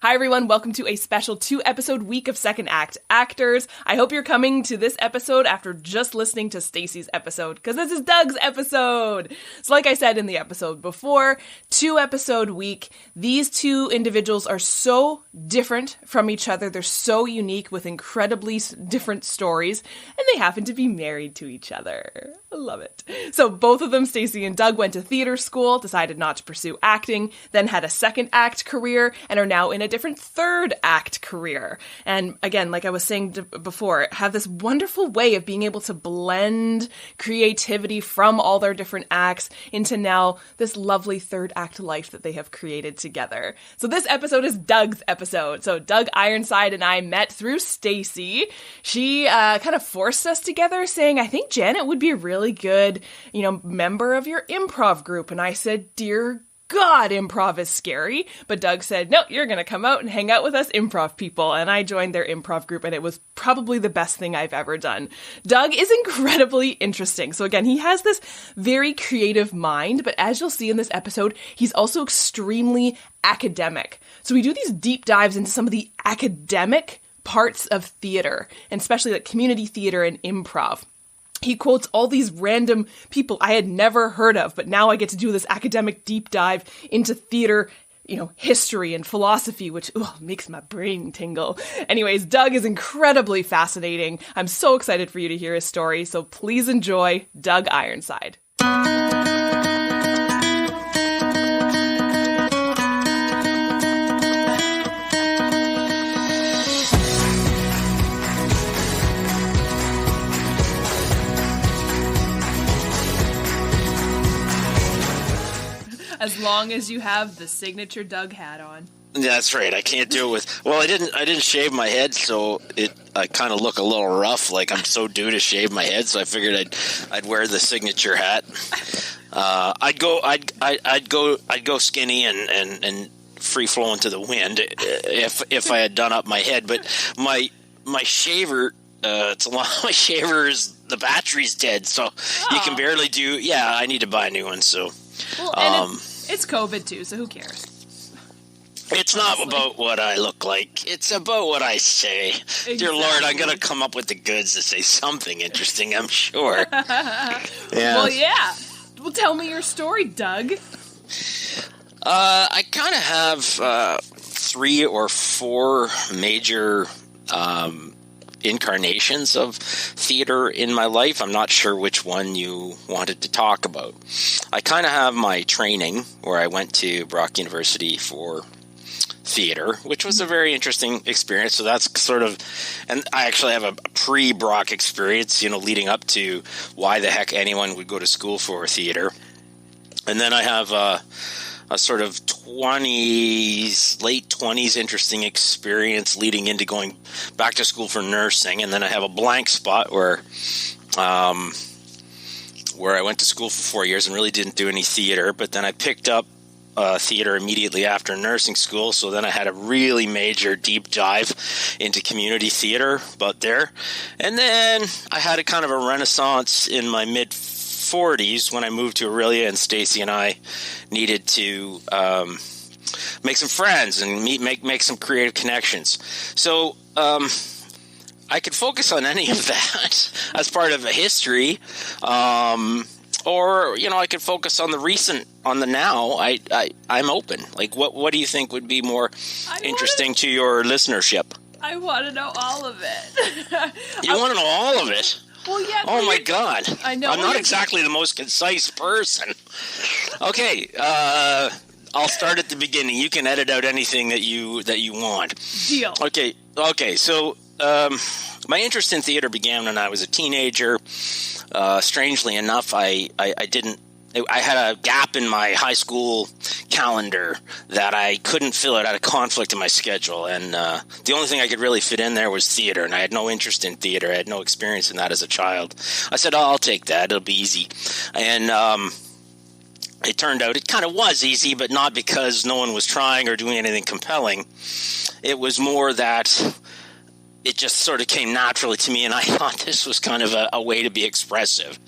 Hi everyone, welcome to a special 2-episode week of Second Act Actors. I hope you're coming to this episode after just listening to Stacy's episode, because this is Doug's episode. So like I said in the episode before, 2-episode week. These two individuals are so different from each other. They're so unique with incredibly different stories, and they happen to be married to each other. I love it. So both of them, Stacy and Doug, went to theater school, decided not to pursue acting, then had a second act career, and are now in a different third act career. And again, like I was saying before, have this wonderful way of being able to blend creativity from all their different acts into now this lovely third act life that they have created together. So this episode is Doug's episode. So Doug Ironside and I met through Stacy. She kind of forced us together, saying, I think Janet would be a really good, member of your improv group. And I said, dear God, improv is scary. But Doug said, no, you're going to come out and hang out with us improv people. And I joined their improv group, and it was probably the best thing I've ever done. Doug is incredibly interesting. So again, he has this very creative mind, but as you'll see in this episode, he's also extremely academic. So we do these deep dives into some of the academic parts of theater, and especially like community theater and improv. He quotes all these random people I had never heard of, but now I get to do this academic deep dive into theater, history and philosophy, which makes my brain tingle. Anyways, Doug is incredibly fascinating. I'm so excited for you to hear his story, so please enjoy Doug Ironside. As long as you have the signature Doug hat on. That's right. I can't do it with. Well, I didn't shave my head, so I kind of look a little rough. Like I'm so due to shave my head, so I figured I'd wear the signature hat. I'd go skinny and free flowing to the wind if I had done up my head. But my shaver, my shaver's the battery's dead, so you can barely do. Yeah, I need to buy a new one. So. Well, and it's COVID too, so who cares? It's not about what I look like. It's about what I say. Exactly. Dear Lord, I'm going to come up with the goods to say something interesting, I'm sure. Yeah. Well, yeah. Well, tell me your story, Doug. I kind of have 3 or 4 major incarnations of theater in my life. I'm not sure which one you wanted to talk about. I kind of have my training where I went to Brecht University for theater, which was a very interesting experience. So that's sort of, and I actually have a pre-Brecht experience, leading up to why the heck anyone would go to school for theater. And then I have a sort of late 20s interesting experience leading into going back to school for nursing. And then I have a blank spot where I went to school for 4 years and really didn't do any theater. But then I picked up theater immediately after nursing school. So then I had a really major deep dive into community theater about there. And then I had a kind of a renaissance in my mid-40s when I moved to Aurelia, and Stacy and I needed to make some friends and make some creative connections. So I could focus on any of that as part of a history, or I could focus on the recent, on the now. I'm open. Like, what do you think would be more interesting to your listenership? I want to know all of it. You want to know all of it? Well, yeah. Oh my God! I know. I'm not exactly the most concise person. Okay, I'll start at the beginning. You can edit out anything that you want. Deal. Okay. So my interest in theater began when I was a teenager. Strangely enough, I had a gap in my high school calendar that I couldn't fill out. I had a conflict in my schedule, and the only thing I could really fit in there was theater, and I had no interest in theater. I had no experience in that as a child. I said, I'll take that. It'll be easy. And it turned out it kind of was easy, but not because no one was trying or doing anything compelling. It was more that it just sort of came naturally to me, and I thought this was kind of a way to be expressive.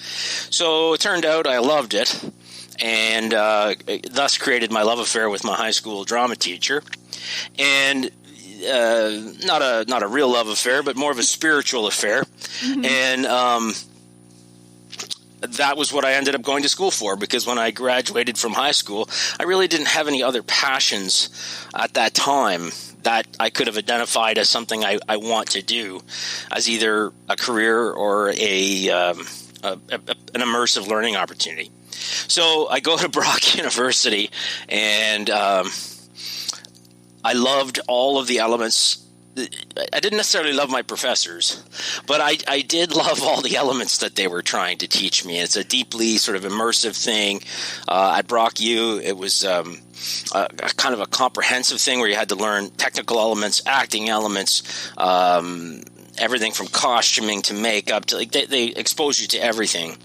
So it turned out I loved it, and thus created my love affair with my high school drama teacher. and not a real love affair, but more of a spiritual affair. Mm-hmm. And that was what I ended up going to school for, because when I graduated from high school, I really didn't have any other passions at that time that I could have identified as something I want to do as either a career or an immersive learning opportunity. So I go to Brock University, and I loved all of the elements. I didn't necessarily love my professors, but I did love all the elements that they were trying to teach me. It's a deeply sort of immersive thing. At Brock U, it was a kind of a comprehensive thing where you had to learn technical elements, acting elements, everything from costuming to makeup to they expose you to everything.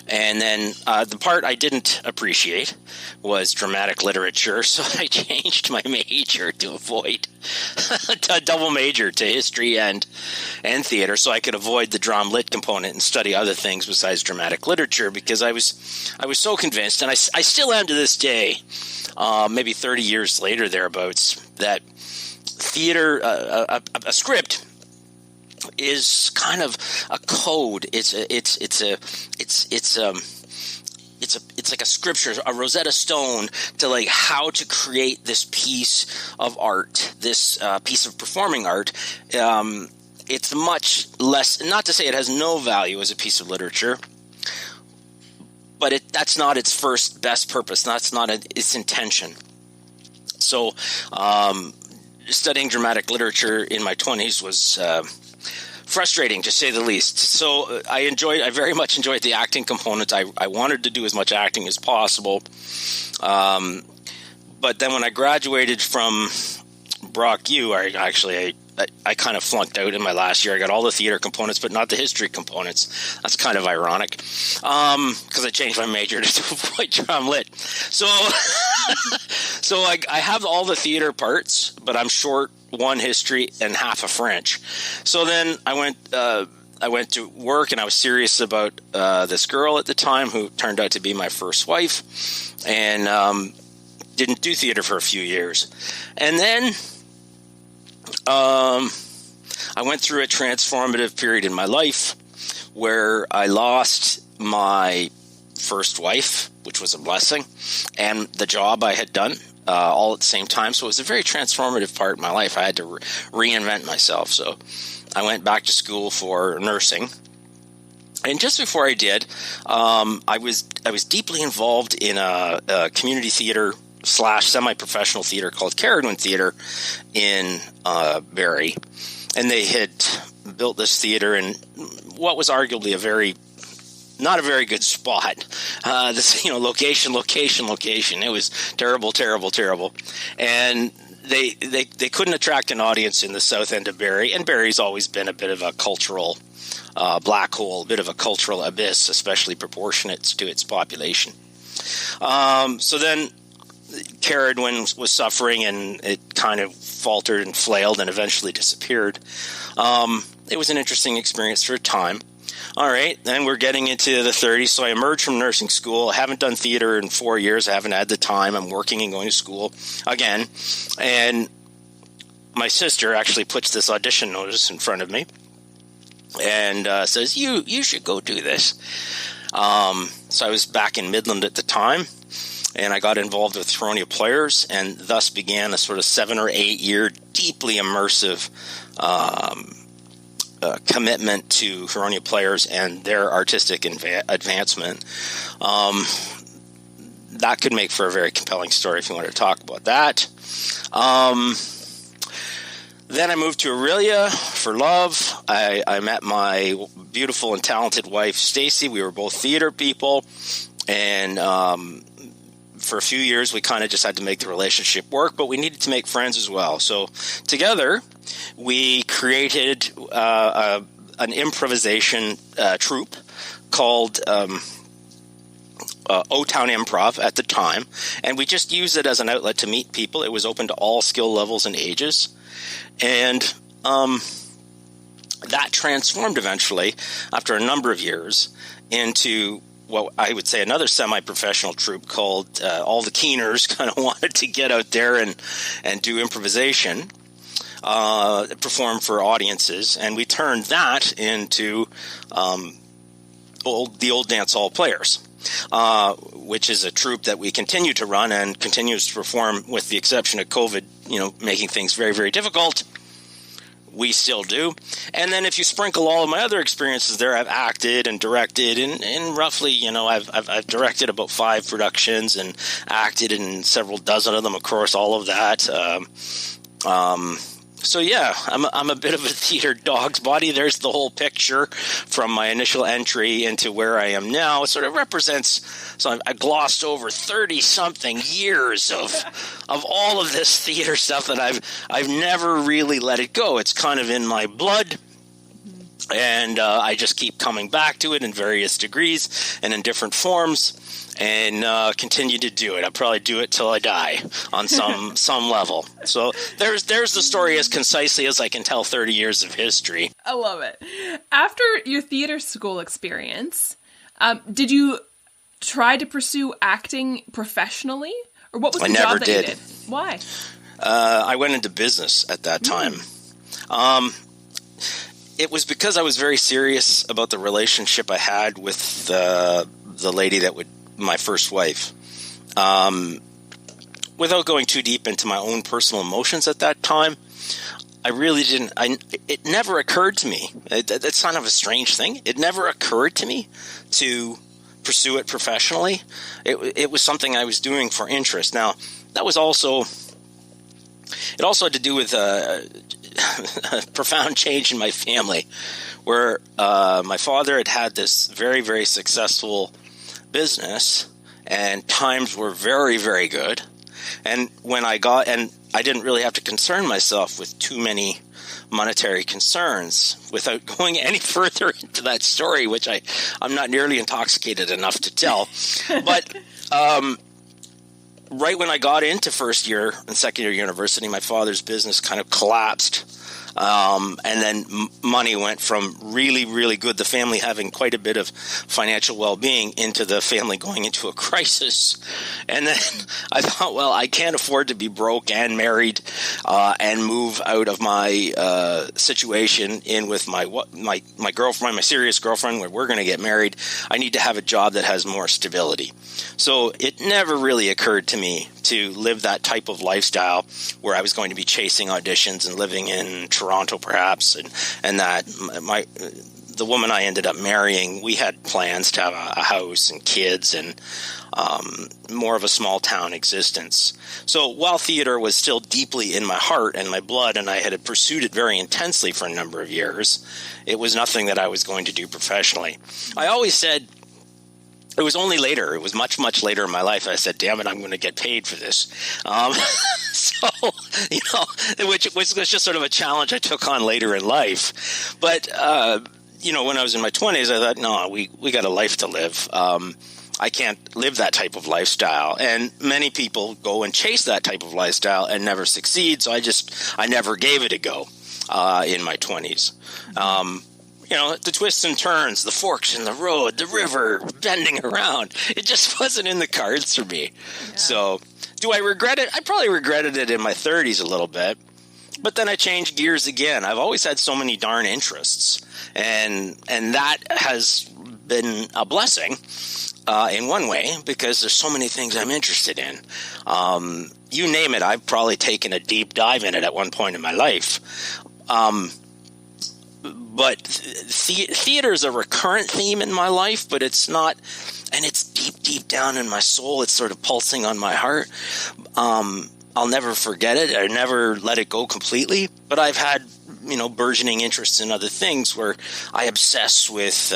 And then the part I didn't appreciate was dramatic literature, so I changed my major to avoid a double major to history and theater, so I could avoid the dram lit component and study other things besides dramatic literature, because I was so convinced, and I still am to this day, maybe 30 years later thereabouts, that theater, a script is kind of a code. It's like a scripture, a Rosetta Stone to like how to create this piece of art, this piece of performing art. It's much less, not to say it has no value as a piece of literature, but that's not its first best purpose. That's not its intention. So studying dramatic literature in my 20s was frustrating, to say the least. So I very much enjoyed the acting component. I wanted to do as much acting as possible. But then when I graduated from Brock U, I kind of flunked out in my last year. I got all the theater components, but not the history components. That's kind of ironic, because I changed my major to avoid dram lit. So I have all the theater parts, but I'm short one history and half a French. So then I went to work, and I was serious about this girl at the time who turned out to be my first wife, and didn't do theater for a few years. And then I went through a transformative period in my life where I lost my first wife, which was a blessing, and the job I had done all at the same time. So it was a very transformative part of my life. I had to reinvent myself. So I went back to school for nursing. And just before I did, I was deeply involved in a community theater / semi-professional theater called Carradine Theater in Barrie. And they had built this theater in what was arguably not a very good spot. Location. It was terrible. And they couldn't attract an audience in the south end of Barrie. And Barrie's always been a bit of a cultural black hole, a bit of a cultural abyss, especially proportionate to its population. So then Carradine was suffering, and it kind of faltered and flailed and eventually disappeared. It was an interesting experience for a time. All right, then we're getting into the 30s, so I emerged from nursing school. I haven't done theater in 4 years. I haven't had the time. I'm working and going to school again. And my sister actually puts this audition notice in front of me and says, you should go do this. So I was back in Midland at the time, and I got involved with Huronia Players, and thus began a sort of 7 or 8 year deeply immersive commitment to Huronia Players and their artistic advancement. That could make for a very compelling story if you want to talk about that. Then I moved to Aurelia for love. I met my beautiful and talented wife, Stacy. We were both theater people, and for a few years, we kind of just had to make the relationship work, but we needed to make friends as well. So together, we created an improvisation troupe called O-Town Improv at the time, and we just used it as an outlet to meet people. It was open to all skill levels and ages, and that transformed eventually, after a number of years, into what I would say another semi-professional troupe called All the Keeners kind of wanted to get out there and do improvisation, perform for audiences, and we turned that into the old dance hall players, which is a troupe that we continue to run and continues to perform, with the exception of COVID, making things very, very difficult. We still do. And then if you sprinkle all of my other experiences there, I've acted and directed in roughly, I've directed about 5 productions and acted in several dozen of them, of course, all of that. So yeah, I'm a bit of a theater dog's body. There's the whole picture from my initial entry into where I am now. It sort of represents, so I glossed over 30-something years of all of this theater stuff that I've never really let it go. It's kind of in my blood. And I just keep coming back to it in various degrees and in different forms, and continue to do it. I'll probably do it till I die on some level. So there's the story as concisely as I can tell 30 years of history. I love it. After your theater school experience, did you try to pursue acting professionally? Or what was the job that you did? Why? I went into business at that time. It was because I was very serious about the relationship I had with the lady that my first wife. Without going too deep into my own personal emotions at that time, I really didn't. It never occurred to me. It's kind of a strange thing. It never occurred to me to pursue it professionally. It was something I was doing for interest. Now, that was also. It also had to do with a profound change in my family, where my father had this very, very successful business, and times were very, very good. And I didn't really have to concern myself with too many monetary concerns. Without going any further into that story, which I'm not nearly intoxicated enough to tell, but right when I got into first year and second year university, my father's business kind of collapsed. And then money went from really, really good, the family having quite a bit of financial well-being, into the family going into a crisis. And then I thought, well, I can't afford to be broke and married and move out of my situation in with my girlfriend, my serious girlfriend, where we're going to get married. I need to have a job that has more stability. So it never really occurred to me to live that type of lifestyle where I was going to be chasing auditions and living in Toronto perhaps, and that the woman I ended up marrying, we had plans to have a house and kids and more of a small town existence. So while theater was still deeply in my heart and my blood, and I had pursued it very intensely for a number of years, it was nothing that I was going to do professionally. I always said, it was only later. It was much, much later in my life. I said, damn it, I'm going to get paid for this. So, which was just sort of a challenge I took on later in life. But, when I was in my 20s, I thought, no, we got a life to live. I can't live that type of lifestyle. And many people go and chase that type of lifestyle and never succeed. So I never gave it a go in my 20s. The twists and turns, the forks in the road, the river, bending around. It just wasn't in the cards for me. Yeah. So do I regret it? I probably regretted it in my 30s a little bit. But then I changed gears again. I've always had so many darn interests. And that has been a blessing in one way, because there's so many things I'm interested in. You name it, I've probably taken a deep dive in it at one point in my life. But theater is a recurrent theme in my life, but it's not, and it's deep, deep down in my soul. It's sort of pulsing on my heart. I'll never forget it. I never let it go completely, but I've had, burgeoning interests in other things where I obsess with,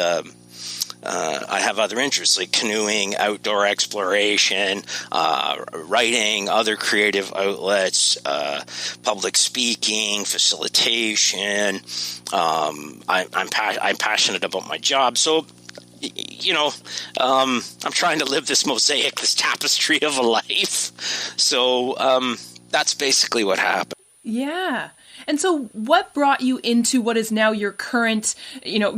I have other interests like canoeing, outdoor exploration, writing, other creative outlets, public speaking, facilitation. I'm passionate about my job. So, I'm trying to live this mosaic, this tapestry of a life. So that's basically what happened. Yeah. And so what brought you into what is now your current,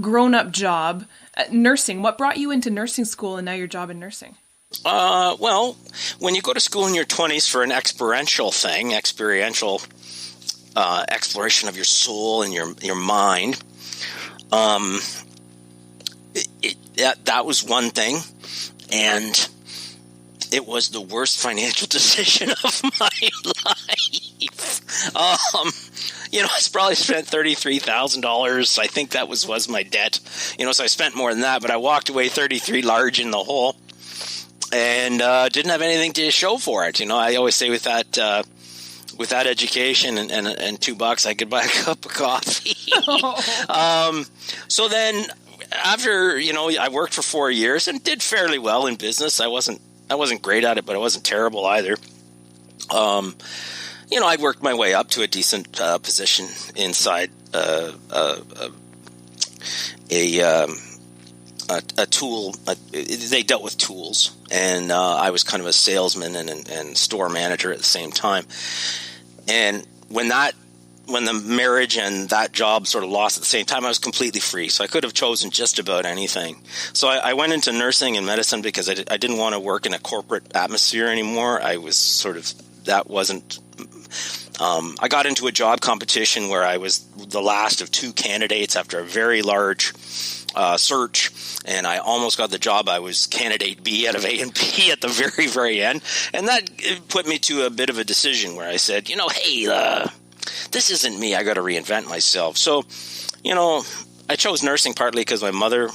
grown-up job Nursing. What brought you into nursing school and now your job in nursing? Well, when you go to school in your 20s for an experiential exploration of your soul and your mind, that was one thing, and it was the worst financial decision of my life. I probably spent $33,000. I think that was my debt. So I spent more than that, but I walked away 33 large in the hole, and didn't have anything to show for it. I always say with that education and $2, I could buy a cup of coffee. So then, after I worked for 4 years and did fairly well in business. I wasn't great at it, but I wasn't terrible either. I worked my way up to a decent position inside a tool. They dealt with tools, and I was kind of a salesman and store manager at the same time. And when the marriage and that job sort of lost at the same time, I was completely free. So I could have chosen just about anything. So I went into nursing and medicine because I didn't want to work in a corporate atmosphere anymore. I was I got into a job competition where I was the last of 2 candidates after a very large search, and I almost got the job. I was candidate B out of A and B at the very, very end. And that put me to a bit of a decision where I said, hey, this isn't me. I got to reinvent myself. So, I chose nursing partly because my mother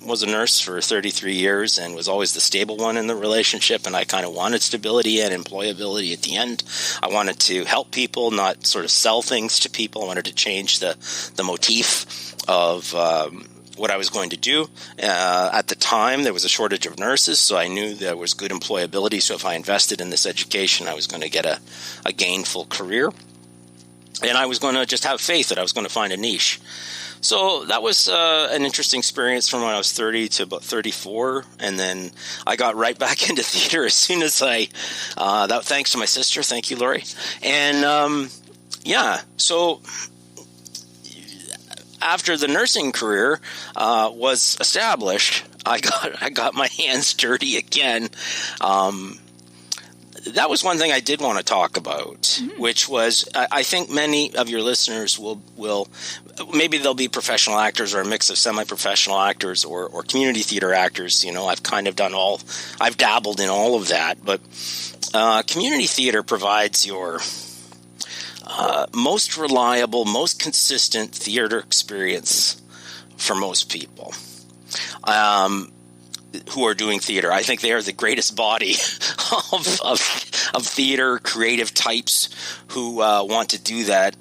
was a nurse for 33 years and was always the stable one in the relationship, and I kind of wanted stability and employability at the end. I wanted to help people, not sort of sell things to people. I wanted to change the motif of what I was going to do. At the time, there was a shortage of nurses, so I knew there was good employability. So if I invested in this education, I was going to get a gainful career. And I was going to just have faith that I was going to find a niche. So that was an interesting experience from when I was 30 to about 34. And then I got right back into theater as soon as thanks to my sister. Thank you, Lori. And so after the nursing career was established, I got my hands dirty again. That was one thing I did want to talk about, which was I think many of your listeners will maybe they'll be professional actors or a mix of semi-professional actors or community theater actors. I've kind of I've dabbled in all of that, but community theater provides your most reliable, most consistent theater experience for most people who are doing theater. I think they are the greatest body of theater creative types who want to do that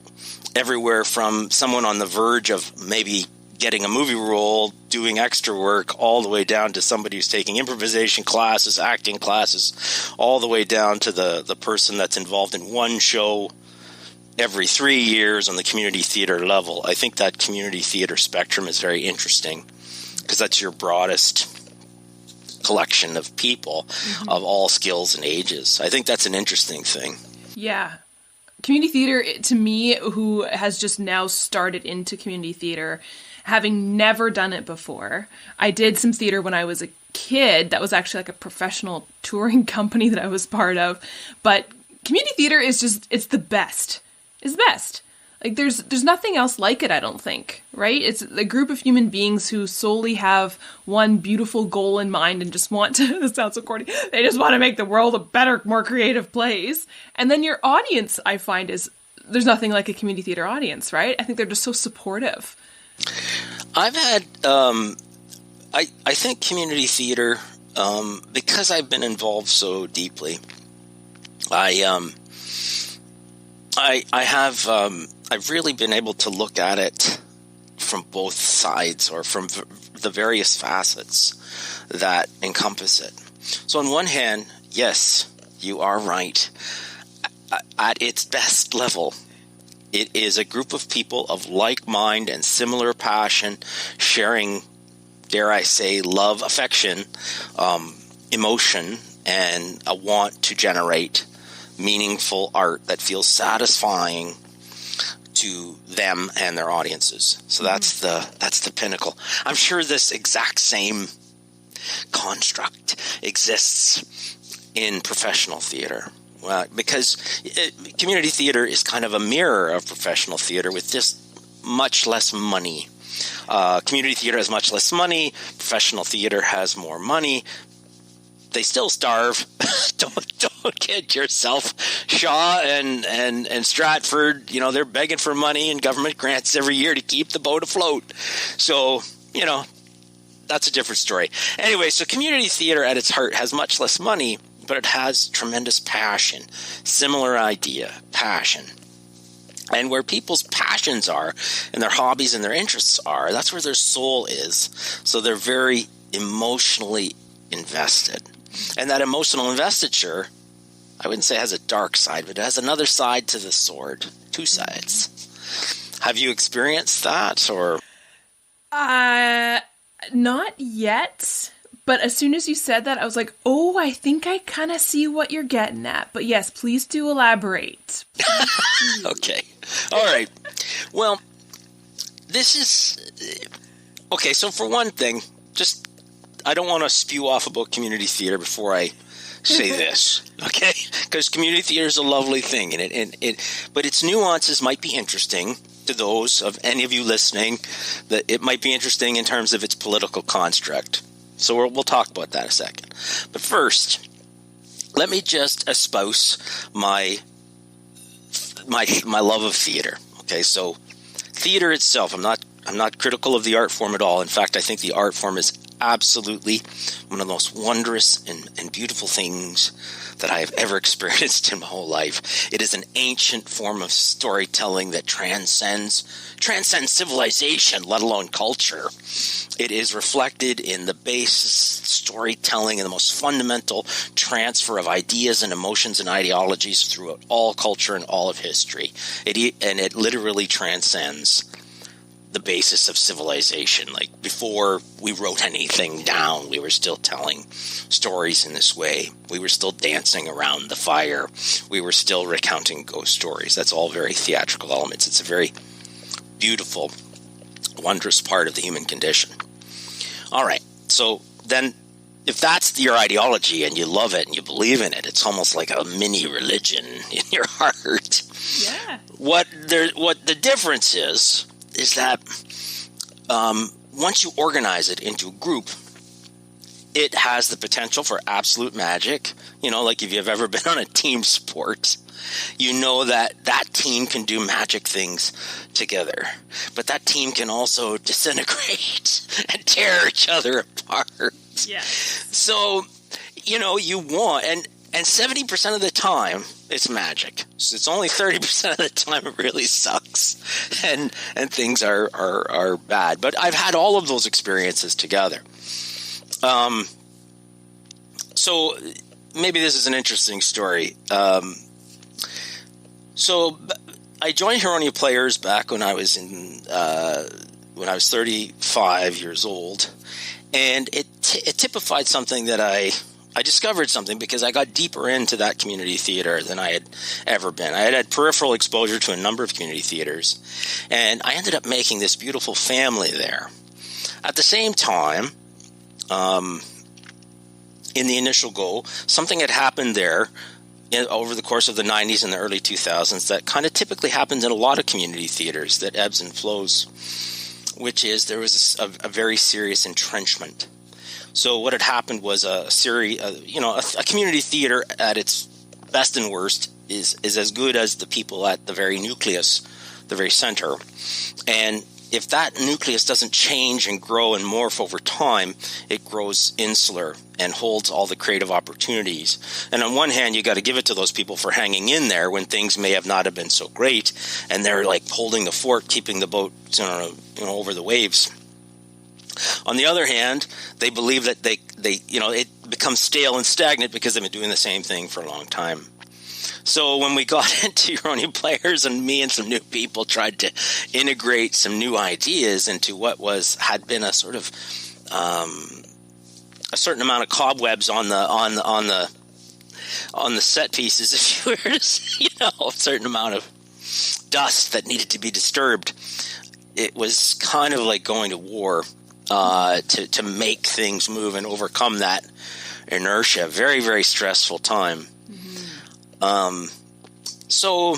everywhere from someone on the verge of maybe getting a movie role, doing extra work, all the way down to somebody who's taking improvisation classes, acting classes, all the way down to the person that's involved in one show every 3 years on the community theater level. I think that community theater spectrum is very interesting because that's your broadest collection of people of all skills and ages. I think that's an interesting thing. Yeah. Community theater, to me, who has just now started into community theater, having never done it before. I did some theater when I was a kid. That was actually like a professional touring company that I was part of. But community theater is it's the best. It's the best. Like there's nothing else like it, I don't think, right? It's a group of human beings who solely have one beautiful goal in mind and just want to, this sounds so corny, they just want to make the world a better, more creative place. And then your audience, I find, there's nothing like a community theater audience, right? I think they're just so supportive. I've had, I think community theater, because I've been involved so deeply, I've really been able to look at it from both sides or from the various facets that encompass it. So on one hand, yes, you are right. At its best level, it is a group of people of like mind and similar passion, sharing, dare I say, love, affection, emotion, and a want to generate meaningful art that feels satisfying to them and their audiences. So that's the pinnacle. I'm sure this exact same construct exists in professional theater. Because community theater is kind of a mirror of professional theater with just much less money. Community theater has much less money. Professional theater has more money. They still starve. Don't kid yourself. Shaw and Stratford, they're begging for money and government grants every year to keep the boat afloat. So, that's a different story. Anyway, so community theater at its heart has much less money, but it has tremendous passion. Similar idea, passion. And where people's passions are and their hobbies and their interests are, that's where their soul is. So they're very emotionally invested. And that emotional investiture, I wouldn't say it has a dark side, but it has another side to the sword. Two sides. Have you experienced that, or? Not yet. But as soon as you said that, I was like, oh, I think I kind of see what you're getting at. But yes, please do elaborate. Okay. All right. Well, this is... Okay, so for one thing, I don't want to spew off about community theater before I say this, okay? Because community theater is a lovely thing, but its nuances might be interesting to those of any of you listening, that it might be interesting in terms of its political construct. So we'll talk about that in a second. But first, let me just espouse my love of theater. Okay, so theater itself, I'm not critical of the art form at all. In fact, I think the art form is absolutely one of the most wondrous and beautiful things that I have ever experienced in my whole life. It is an ancient form of storytelling that transcends civilization, let alone culture. It is reflected in the base storytelling and the most fundamental transfer of ideas and emotions and ideologies throughout all culture and all of history. It literally transcends the basis of civilization. Like, before we wrote anything down, we were still telling stories in this way. We were still dancing around the fire. We were still recounting ghost stories. That's all very theatrical elements. It's a very beautiful, wondrous part of the human condition. All right. So then, if that's your ideology and you love it and you believe in it, it's almost like a mini religion in your heart. Yeah. What the difference is that once you organize it into a group, it has the potential for absolute magic. Like if you've ever been on a team sport, that team can do magic things together. But that team can also disintegrate and tear each other apart. Yeah. So, you want... And 70% of the time, it's magic. So it's only 30% of the time it really sucks, and things are bad. But I've had all of those experiences together. So maybe this is an interesting story. So I joined Huronia Players back when I was 35 years old, and it typified something that I discovered something because I got deeper into that community theater than I had ever been. I had peripheral exposure to a number of community theaters, and I ended up making this beautiful family there. At the same time, in the initial go, something had happened there over the course of the 90s and the early 2000s that kind of typically happens in a lot of community theaters, that ebbs and flows, which is there was a very serious entrenchment. So what had happened was a community theater at its best and worst is as good as the people at the very nucleus, the very center. And if that nucleus doesn't change and grow and morph over time, it grows insular and holds all the creative opportunities. And on one hand, you got to give it to those people for hanging in there when things may have not have been so great, and they're like holding the fort, keeping the boat, over the waves. On the other hand, they believe that they it becomes stale and stagnant because they've been doing the same thing for a long time. So when we got into Huronia Players, and me and some new people tried to integrate some new ideas into what had been a sort of a certain amount of cobwebs on the set pieces, if you were to say, a certain amount of dust that needed to be disturbed. It was kind of like going to war to make things move and overcome that inertia. Very, very stressful time. Mm-hmm. So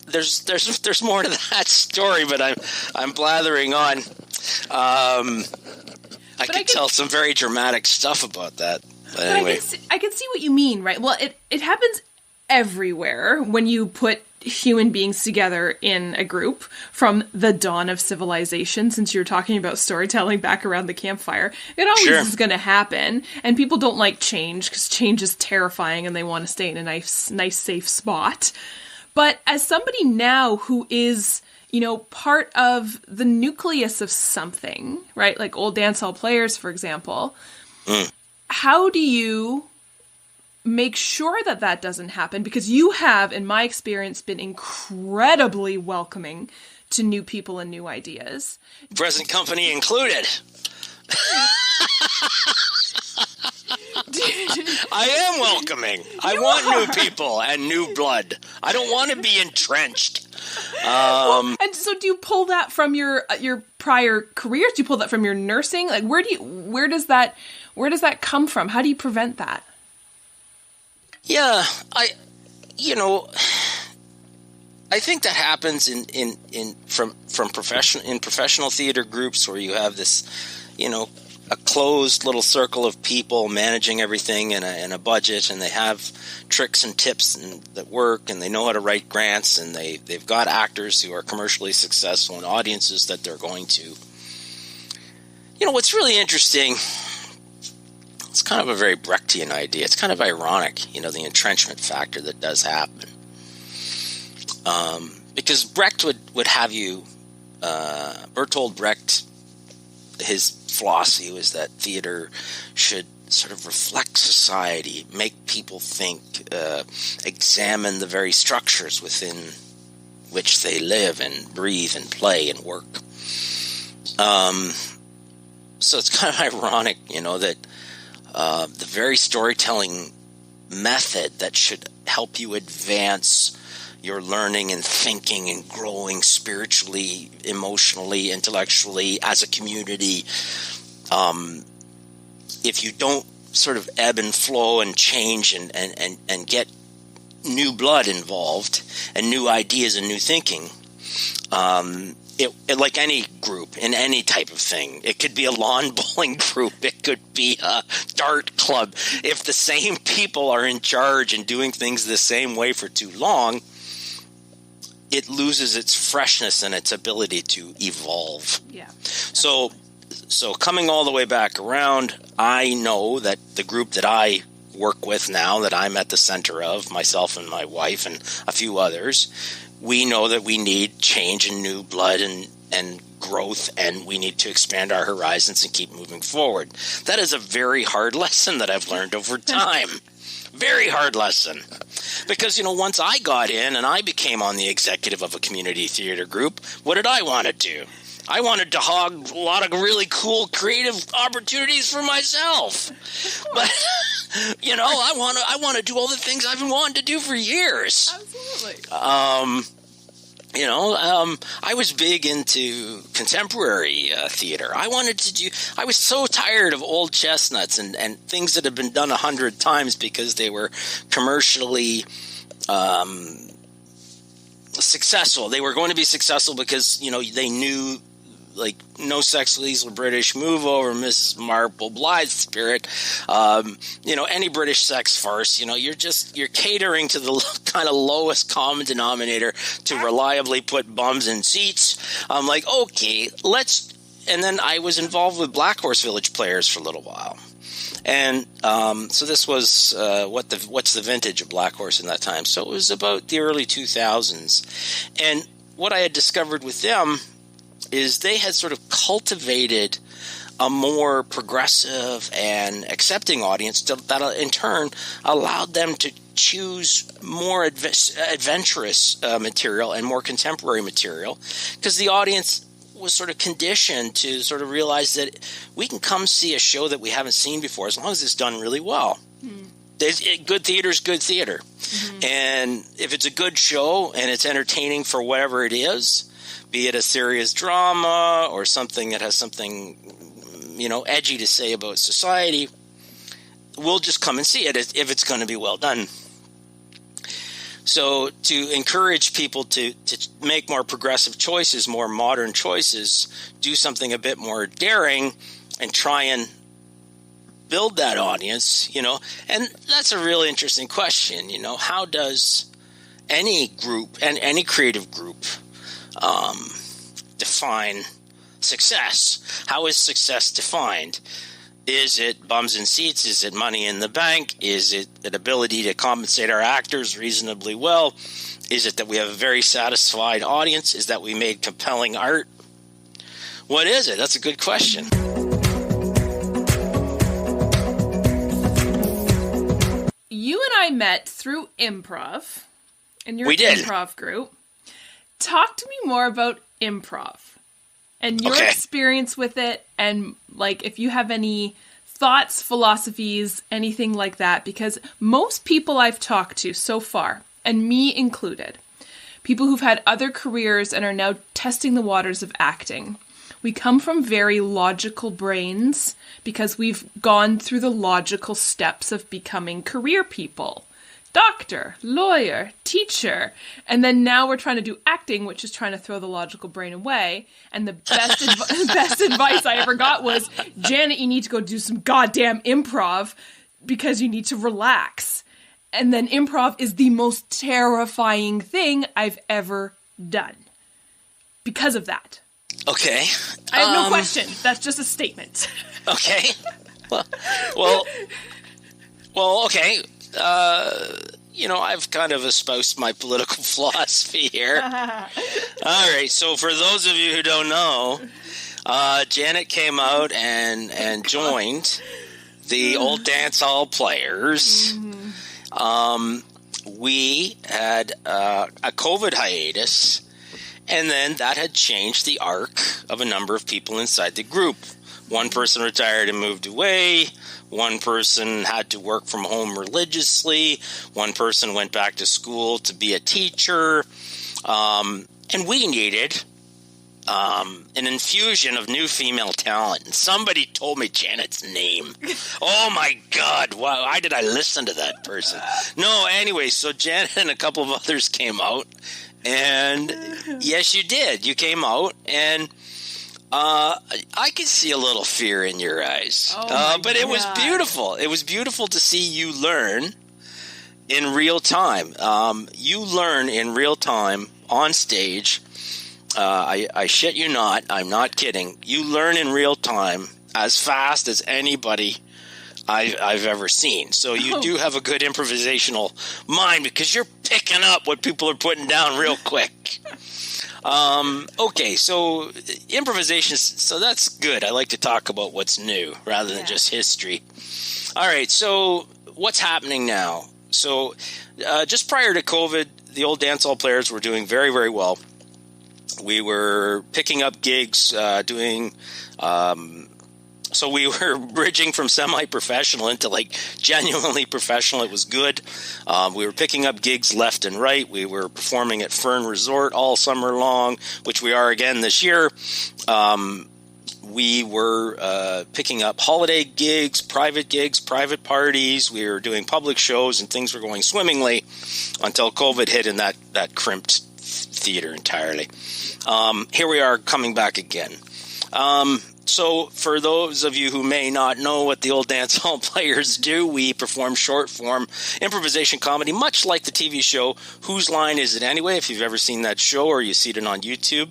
there's more to that story, but I'm blathering on. I could tell some very dramatic stuff about that. But anyway, I can see what you mean, right? Well, it happens everywhere when you put human beings together in a group from the dawn of civilization. Since you're talking about storytelling back around the campfire, it always is going to happen. And people don't like change because change is terrifying and they want to stay in a nice, safe spot. But as somebody now who is, part of the nucleus of something, right? Like old dance hall players, for example, how do you make sure that doesn't happen? Because you have, in my experience, been incredibly welcoming to new people and new ideas. Present company included. I am welcoming. I want new people and new blood. I don't want to be entrenched. And so do you pull that from your prior careers? Do you pull that from your nursing? Like where does that come from? How do you prevent that? Yeah, I think that happens in professional theater groups where you have this, a closed little circle of people managing everything in a budget, and they have tricks and tips that work, and they know how to write grants, and they've got actors who are commercially successful and audiences that they're going to. What's really interesting, it's kind of a very Brechtian idea. It's kind of ironic, the entrenchment factor that does happen. Because Brecht would have you, Bertolt Brecht, his philosophy was that theater should sort of reflect society, make people think, examine the very structures within which they live and breathe and play and work. So it's kind of ironic, that the very storytelling method that should help you advance your learning and thinking and growing spiritually, emotionally, intellectually as a community, if you don't sort of ebb and flow and change and get new blood involved and new ideas and new thinking, it like any group in any type of thing, it could be a lawn bowling group, it could be a dart club. If the same people are in charge and doing things the same way for too long, it loses its freshness and its ability to evolve. Yeah. So coming all the way back around, I know that the group that I work with now, that I'm at the center of, myself and my wife and a few others, we know that we need change and new blood and growth, and we need to expand our horizons and keep moving forward. That is a very hard lesson that I've learned over time. Very hard lesson. Because, once I got in and I became on the executive of a community theater group, what did I want to do? I wanted to hog a lot of really cool creative opportunities for myself. But, I want to do all the things I've been wanting to do for years. Absolutely. I was big into contemporary theater. I was so tired of old chestnuts and things that had been done 100 times because they were commercially successful. They were going to be successful because, they knew, like, No Sex Leaves the British, Move Over, Mrs. Marple, Blithe Spirit, any British sex farce, you're catering to the kind of lowest common denominator to reliably put bums in seats. I'm like, okay, and then I was involved with Black Horse Village Players for a little while. And so this was what's the vintage of Black Horse in that time? So it was about the early 2000s. And what I had discovered with them is they had sort of cultivated a more progressive and accepting audience that in turn allowed them to choose more adventurous material and more contemporary material, because the audience was sort of conditioned to sort of realize that we can come see a show that we haven't seen before as long as it's done really well. Good theater is good theater. Mm-hmm. And if it's a good show and it's entertaining for whatever it is, be it a serious drama or something that has something, edgy to say about society, we'll just come and see it if it's going to be well done. So to encourage people to make more progressive choices, more modern choices, do something a bit more daring and try and build that audience, and that's a really interesting question. How does any group and any creative group define success? How is success defined? Is it bums and seats? Is it money in the bank? Is it an ability to compensate our actors reasonably well? Is it that we have a very satisfied audience? Is that we made compelling art? What is it? That's a good question. You and I met through Improv in your did. Improv group. Talk to me more about Improv and your experience with it, and if you have any thoughts, philosophies, anything like that, because most people I've talked to so far, and me included, people who've had other careers and are now testing the waters of acting, we come from very logical brains because we've gone through the logical steps of becoming career people. Doctor, lawyer, teacher. And then now we're trying to do acting, which is trying to throw the logical brain away. And the best, best advice I ever got was, Janet, you need to go do some goddamn improv because you need to relax. And then improv is the most terrifying thing I've ever done because of that. Okay. I have no question. That's just a statement. Okay. Well, okay. I've kind of espoused my political philosophy here. All right. So for those of you who don't know, Janet came out and joined the Old Dance Hall Players. We had a COVID hiatus, and then that had changed the arc of a number of people inside the group. One person retired and moved away. One person had to work from home religiously. One person went back to school to be a teacher. And we needed an infusion of new female talent. And somebody told me Janet's name. Oh, my God. Why did I listen to that person? No, anyway, so Janet and a couple of others came out. And yes, you did. You came out, and I could see a little fear in your eyes. But it was beautiful. It was beautiful to see you learn in real time. You learn in real time on stage. I shit you not. I'm not kidding. You learn in real time as fast as anybody I've ever seen. So you do have a good improvisational mind because you're picking up what people are putting down real quick. Okay, so improvisation, so that's good. I like to talk about what's new rather than just history. All right, so what's happening now? So just prior to COVID, the Old Dance Hall Players were doing very, very well. We were picking up gigs, doing so we were bridging from semi-professional into genuinely professional. It was good. We were picking up gigs left and right. We were performing at Fern Resort all summer long, which we are again this year. We were picking up holiday gigs, private parties. We were doing public shows, and things were going swimmingly until COVID hit and that crimped theater entirely. Here we are coming back again. So for those of you who may not know what the Old Dance Hall Players do, we perform short-form improvisation comedy, much like the TV show Whose Line Is It Anyway, if you've ever seen that show or you see it on YouTube.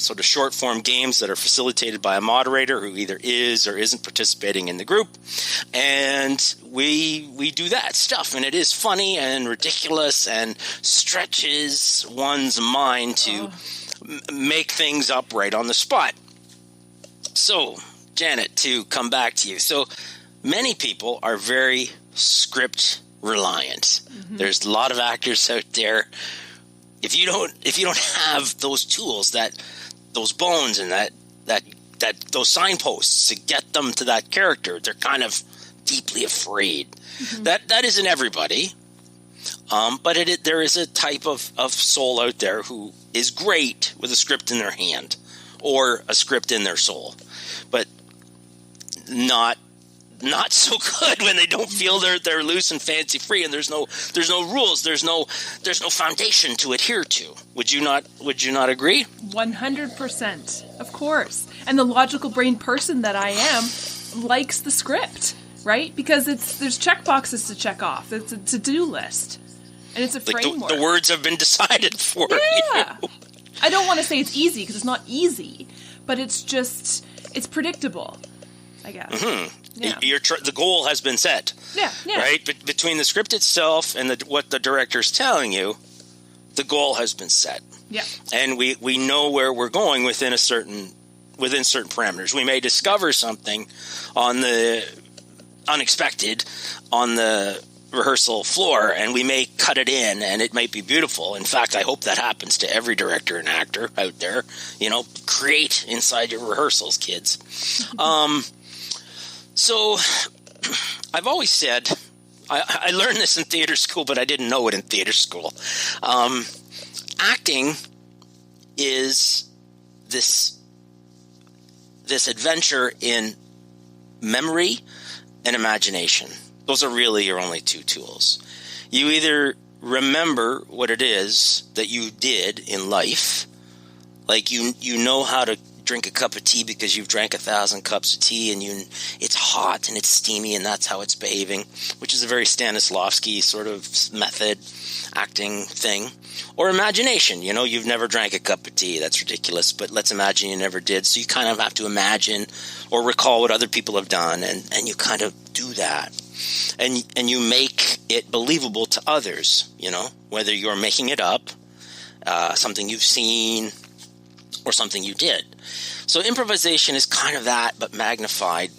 Sort of short-form games that are facilitated by a moderator who either is or isn't participating in the group. And we do that stuff, and it is funny and ridiculous and stretches one's mind to make things up right on the spot. So, Janet, to come back to you. So, many people are very script reliant. Mm-hmm. There's a lot of actors out there. If you don't have those tools, those bones and that those signposts to get them to that character, they're kind of deeply afraid. That isn't everybody, but there is a type of soul out there who is great with a script in their hand or a script in their soul, but not so good when they don't feel they're loose and fancy free, and there's no rules, there's no foundation to adhere to. Would you not agree? 100%, of course. And the logical brain person that I am likes the script, right? Because there's check boxes to check off. It's a to-do list, and it's a framework. The words have been decided for you. I don't want to say it's easy because it's not easy, but it's predictable, I guess. Mm-hmm. Yeah. The goal has been set. Yeah. Right? Between the script itself and what the director's telling you, the goal has been set. Yeah. And we know where we're going within certain parameters. We may discover something on the unexpected on the rehearsal floor, and we may cut it in, and it might be beautiful. In fact, I hope that happens to every director and actor out there. Create inside your rehearsals, kids. So I've always said, I learned this in theater school, but I didn't know it in theater school. Acting is this adventure in memory and imagination. Those are really your only two tools. You either remember what it is that you did in life, like you know how to drink a cup of tea because you've drank 1,000 cups of tea, and it's hot and it's steamy, and that's how it's behaving, which is a very Stanislavski sort of method acting thing. Or imagination. You've never drank a cup of tea. That's ridiculous, but let's imagine you never did. So you kind of have to imagine or recall what other people have done, and you kind of do that. And you make it believable to others, whether you're making it up, something you've seen, or something you did. So improvisation is kind of that, but magnified.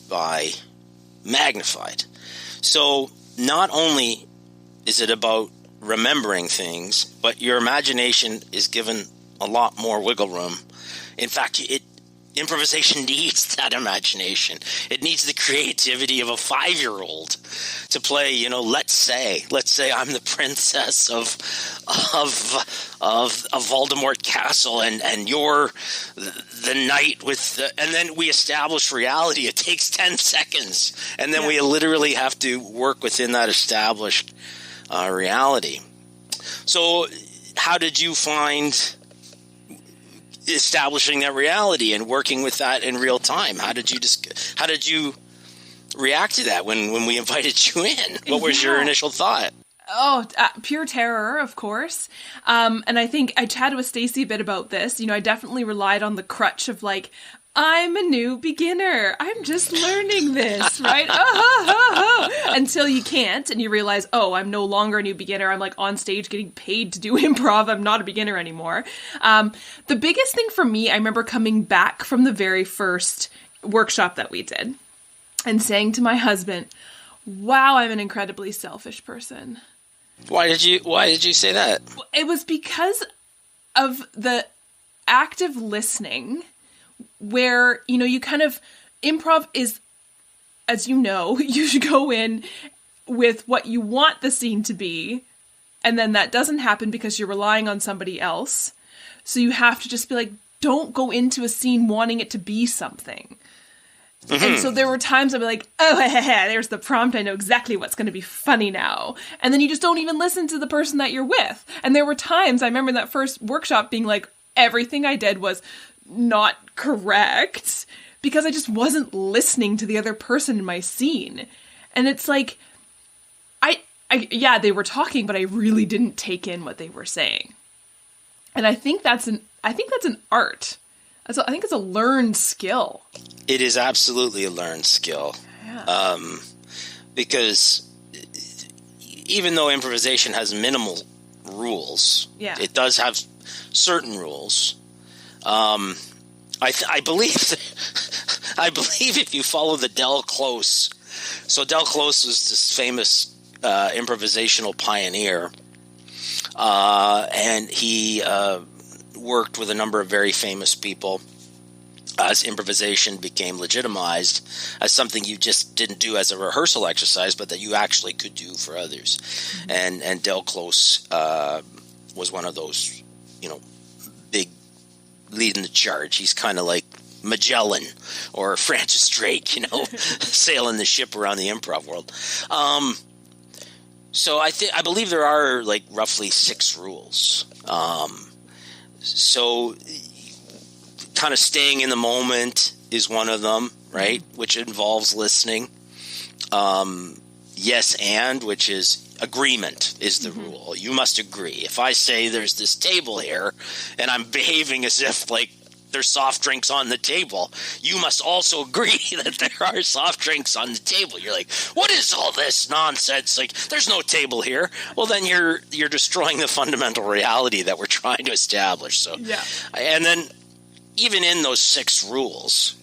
So not only is it about remembering things, but your imagination is given a lot more wiggle room. In fact, improvisation needs that imagination. It needs the creativity of a 5-year-old to play, let's say I'm the princess of Voldemort Castle, and you're the knight and then we establish reality. It takes 10 seconds, and then we literally have to work within that established reality. So how did you find establishing that reality and working with that in real time? How did you react to that when we invited you in? What was your initial thought? Oh, pure terror, of course. And I think I chatted with Stacey a bit about this. I definitely relied on the crutch of I'm a new beginner. I'm just learning this, right? Until you can't, and you realize, I'm no longer a new beginner. I'm on stage getting paid to do improv. I'm not a beginner anymore. The biggest thing for me, I remember coming back from the very first workshop that we did and saying to my husband, wow, I'm an incredibly selfish person. Why did you say that? It was because of the active listening, where, you kind of, improv is, as you should go in with what you want the scene to be, and then that doesn't happen because you're relying on somebody else. So you have to just be don't go into a scene wanting it to be something. Mm-hmm. And so there were times I'd be there's the prompt. I know exactly what's going to be funny now. And then you just don't even listen to the person that you're with. And there were times, I remember that first workshop being everything I did was not correct because I just wasn't listening to the other person in my scene. And it's they were talking, but I really didn't take in what they were saying. And I think that's an art. I think it's a learned skill. It is absolutely a learned skill. Yeah. Because even though improvisation has minimal rules, it does have certain rules. I believe if you follow the Del Close, so Del Close was this famous improvisational pioneer, and he worked with a number of very famous people, as improvisation became legitimized as something you just didn't do as a rehearsal exercise, but that you actually could do for others. And Del Close was one of those, big leading the charge. He's kind of like Magellan or Francis Drake, sailing the ship around the improv world. So I believe there are like roughly 6 rules. So kind of staying in the moment is one of them, right? Which involves listening. Yes, and which is agreement is the rule. You must agree. If I say there's this table here and I'm behaving as if like there's soft drinks on the table, you must also agree that there are soft drinks on the table. You're like, what is all this nonsense? Like, there's no table here. Well, then you're destroying the fundamental reality that we're trying to establish. So, and then even in those 6 rules,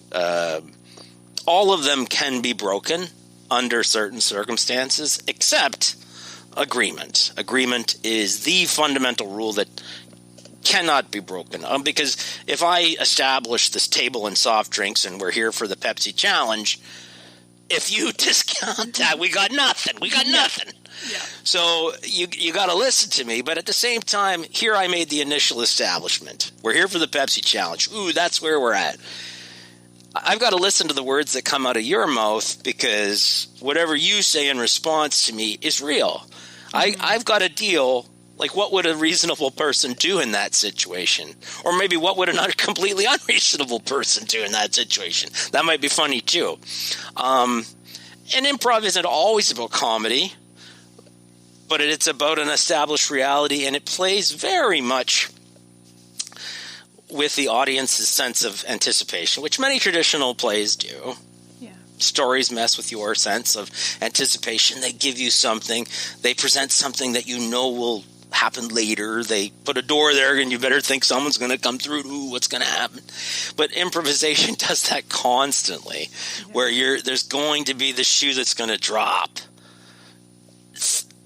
all of them can be broken under certain circumstances, except agreement. Agreement is the fundamental rule that cannot be broken. Because if I establish this table and soft drinks and we're here for the Pepsi challenge, if you discount that, we got nothing. We got nothing. Yeah. So you got to listen to me, but at the same time, here I made the initial establishment. We're here for the Pepsi challenge. Ooh, that's where we're at. I've got to listen to the words that come out of your mouth, because whatever you say in response to me is real. I've got to deal. Like, what would a reasonable person do in that situation? Or maybe what would a completely unreasonable person do in that situation? That might be funny, too. And improv isn't always about comedy, but it's about an established reality, and it plays very much with the audience's sense of anticipation, which many traditional plays do. Stories mess with your sense of anticipation. They give you something. They present something that you know will happen later. They put a door there and you better think someone's going to come through. Ooh, what's going to happen? But improvisation does that constantly, where there's going to be the shoe that's going to drop.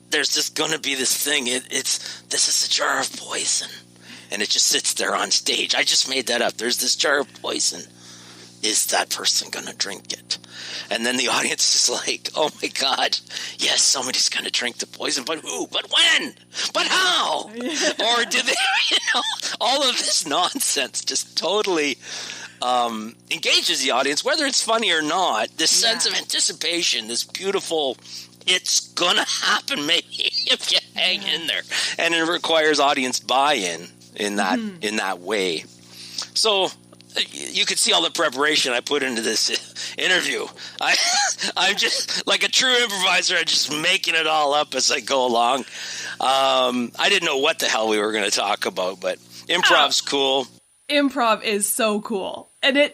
There's just going to be this thing. This is a jar of poison, and it just sits there on stage. I just made that up. There's this jar of poison. Is that person going to drink it? And then the audience is like, oh my God, yes, somebody's going to drink the poison, but who? But when? But how? Or do they, all of this nonsense just totally engages the audience, whether it's funny or not. This sense of anticipation, this beautiful, it's going to happen maybe if you hang in there. And it requires audience buy-in in that way. So you could see all the preparation I put into this interview. I'm just like a true improviser. I'm just making it all up as I go along. I didn't know what the hell we were going to talk about, but improv's cool. Improv is so cool. And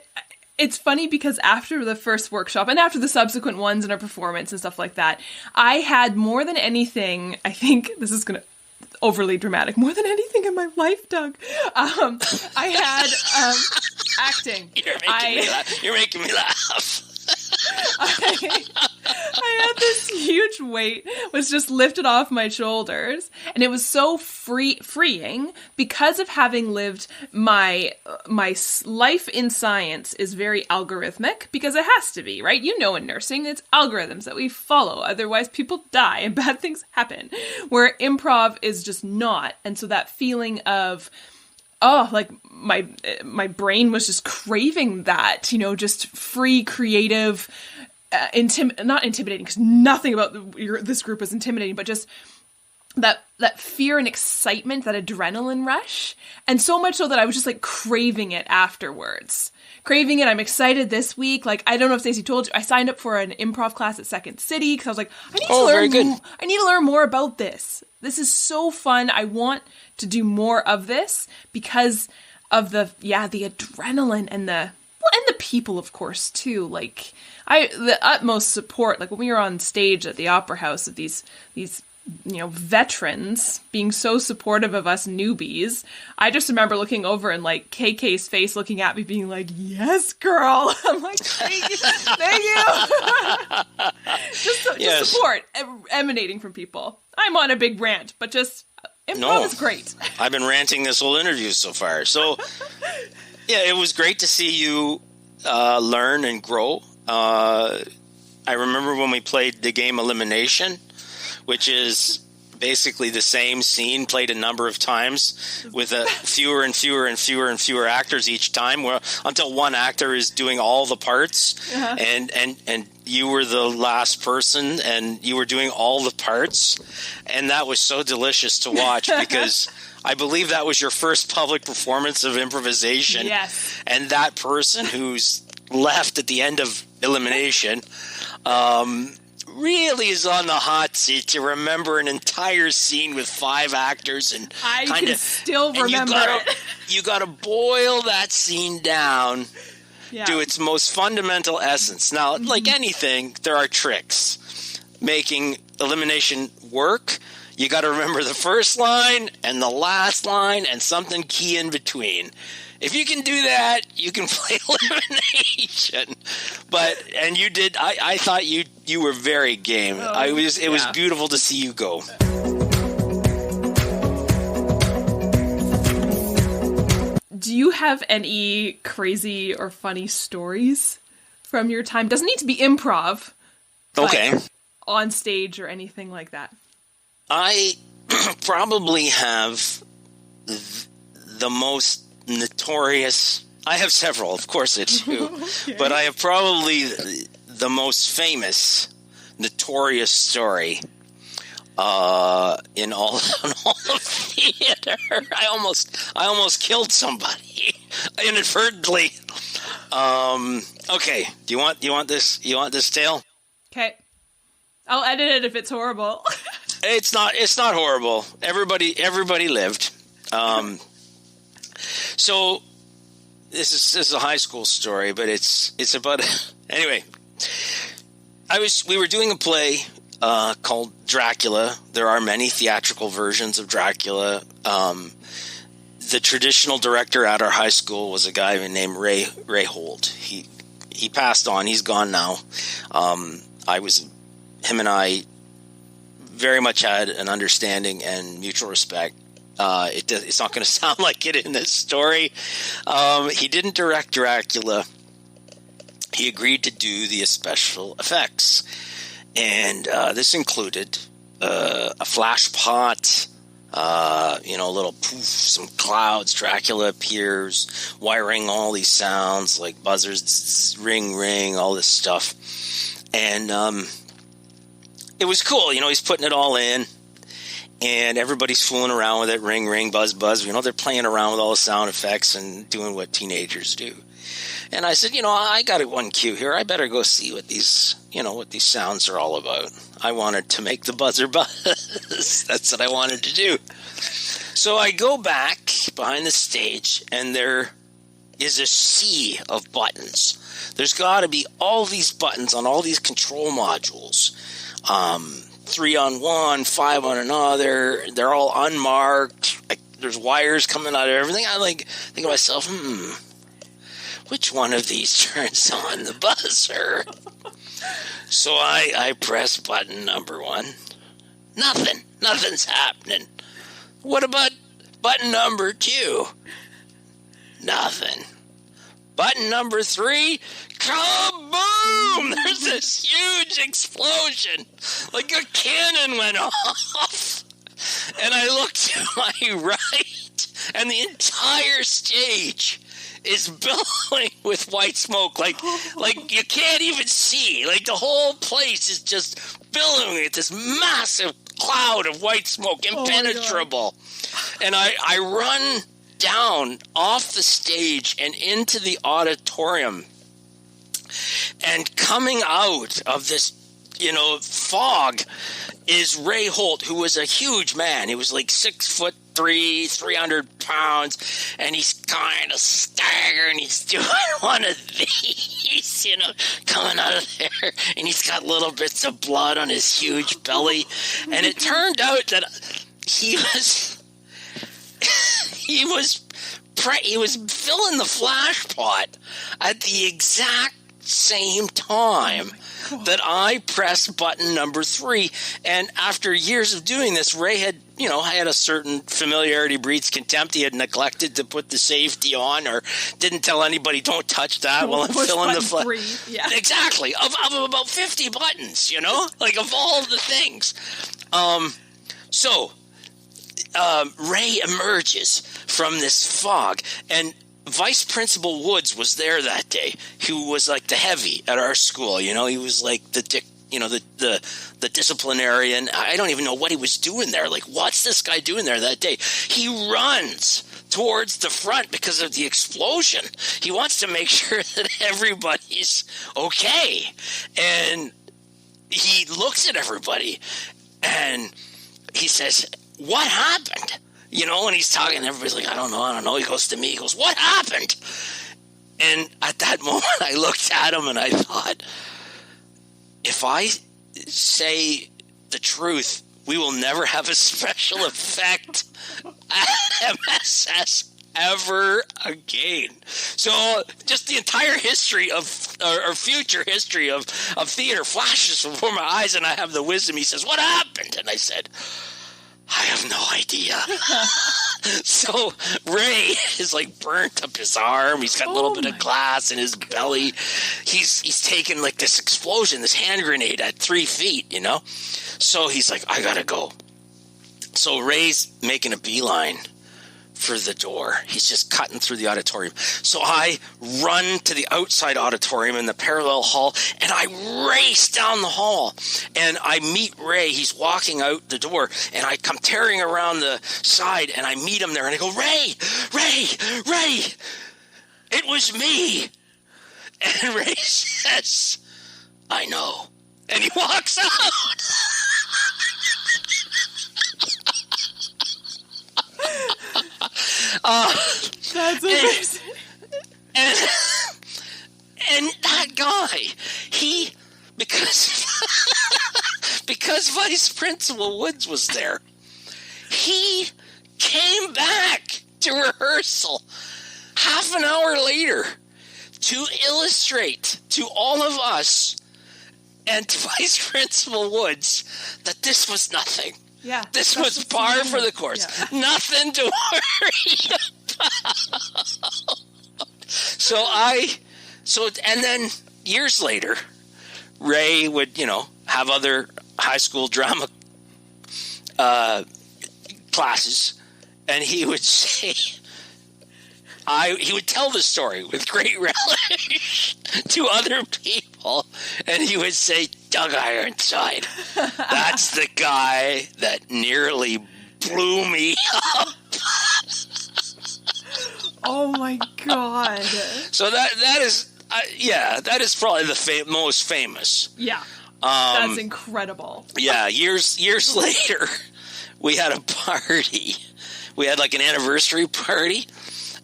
it's funny because after the first workshop and after the subsequent ones in our performance and stuff like that, I had more than anything, I think this is going to overly dramatic, more than anything in my life, Doug. I had acting. You're making me laugh. I had this huge weight was just lifted off my shoulders, and it was so freeing because of having lived my life in science is very algorithmic, because it has to be, right? In nursing, it's algorithms that we follow, otherwise people die and bad things happen, where improv is just not. And so that feeling of like my brain was just craving that, just free, creative, not intimidating, because nothing about this group was intimidating, but just that fear and excitement, that adrenaline rush. And so much so that I was just like craving it afterwards. Craving it. I'm excited this week. Like, I don't know if Stacey told you, I signed up for an improv class at Second City because I was like, I need to learn more about this. This is so fun. I want to do more of this because of the adrenaline and the people, of course, too. Like, the utmost support, like when we were on stage at the Opera House of these veterans being so supportive of us newbies. I just remember looking over and like KK's face looking at me being like, yes, girl. I'm like, thank you. Just support emanating from people. I'm on a big rant, but just improv is great. I've been ranting this whole interview so far. So Yeah, it was great to see you learn and grow. I remember when we played the game Elimination, which is basically the same scene played a number of times with fewer and fewer and fewer and fewer actors each time, until one actor is doing all the parts, and you were the last person, and you were doing all the parts, and that was so delicious to watch because I believe that was your first public performance of improvisation. Yes. And that person who's left at the end of Elimination really is on the hot seat to remember an entire scene with 5 actors, and I can still remember it. You got to boil that scene down to its most fundamental essence. Now, like anything, there are tricks. Making Elimination work, you got to remember the first line and the last line and something key in between. If you can do that, you can play Elimination. And you did. I thought you were very game. It was beautiful to see you go. Do you have any crazy or funny stories from your time? Doesn't need to be improv. Okay. On stage or anything like that. I probably have the most notorious. I have several, of course I do. Okay. But I have probably the most famous notorious story in all of theater. I almost killed somebody inadvertently. Okay, do you want this tale? Okay. I'll edit it if it's horrible. It's not horrible. Everybody lived. So this is a high school story, but it's about anyway. We were doing a play called Dracula. There are many theatrical versions of Dracula. The traditional director at our high school was a guy named Ray Holt. He passed on. He's gone now. Him and I very much had an understanding and mutual respect. It's not going to sound like it in this story. He didn't direct Dracula. He agreed to do the special effects. And this included a flash pot, a little poof, some clouds, Dracula appears, wiring all these sounds like buzzers, zzz, ring, ring, all this stuff. And it was cool. He's putting it all in. And everybody's fooling around with it, ring, ring, buzz, buzz. They're playing around with all the sound effects and doing what teenagers do. And I said, I got one cue here. I better go see what these sounds are all about. I wanted to make the buzzer buzz. That's what I wanted to do. So I go back behind the stage, and there is a sea of buttons. There's got to be all these buttons on all these control modules. 3 on one, 5 on another. They're all unmarked. There's wires coming out of everything. I think to myself, which one of these turns on the buzzer? So I press button number 1. Nothing's happening. What about button number 2? Nothing. Button number 3, kaboom! There's this huge explosion. Like a cannon went off. And I look to my right, and the entire stage is billowing with white smoke. Like you can't even see. Like the whole place is just billowing with this massive cloud of white smoke, impenetrable. And I run down off the stage and into the auditorium, and coming out of this fog is Ray Holt, who was a huge man. He was like 6'3", 300 pounds, and he's kind of staggering. He's doing one of these, coming out of there, and he's got little bits of blood on his huge belly. And it turned out that he was filling the flash pot at the exact same time that I pressed button number 3. And after years of doing this, Ray had, had a certain familiarity breeds contempt. He had neglected to put the safety on, or didn't tell anybody, don't touch that while I'm filling the flag. Yeah. Exactly. Of about 50 buttons, like of all the things. So Ray emerges from this fog, and Vice Principal Woods was there that day, who was like the heavy at our school. He was like the disciplinarian. I don't even know what he was doing there. Like, what's this guy doing there that day? He runs towards the front because of the explosion. He wants to make sure that everybody's okay. And he looks at everybody and he says, "What happened?" And he's talking, and everybody's like, I don't know. He goes to me, he goes, "What happened?" And at that moment, I looked at him and I thought, if I say the truth, we will never have a special effect at MSS ever again. So just the entire history of, or future history of theater flashes before my eyes, and I have the wisdom. He says, "What happened?" And I said, "I have no idea." So Ray is like burnt up his arm. He's got a little bit of glass in his belly. He's taken like this explosion, this hand grenade at 3 feet, So he's like, "I gotta go." So Ray's making a beeline for the door. He's just cutting through the auditorium. So I run to the outside auditorium in the parallel hall, and I race down the hall, and I meet Ray. He's walking out the door, and I come tearing around the side, and I meet him there, and I go, Ray, it was me." And Ray says, "I know." And he walks out. That's amazing. And that guy, because Vice Principal Woods was there, he came back to rehearsal half an hour later to illustrate to all of us and to Vice Principal Woods that this was nothing. Yeah, this was par for the course. Yeah. Nothing to worry about. And then years later, Ray would, have other high school drama classes, and he would say, he would tell the story with great relish to other people, and he would say, "Doug Ironside, that's the guy that nearly blew me up." Oh my God! So that is probably the most famous. Yeah, that's incredible. Yeah, years later, we had a party. We had like an anniversary party.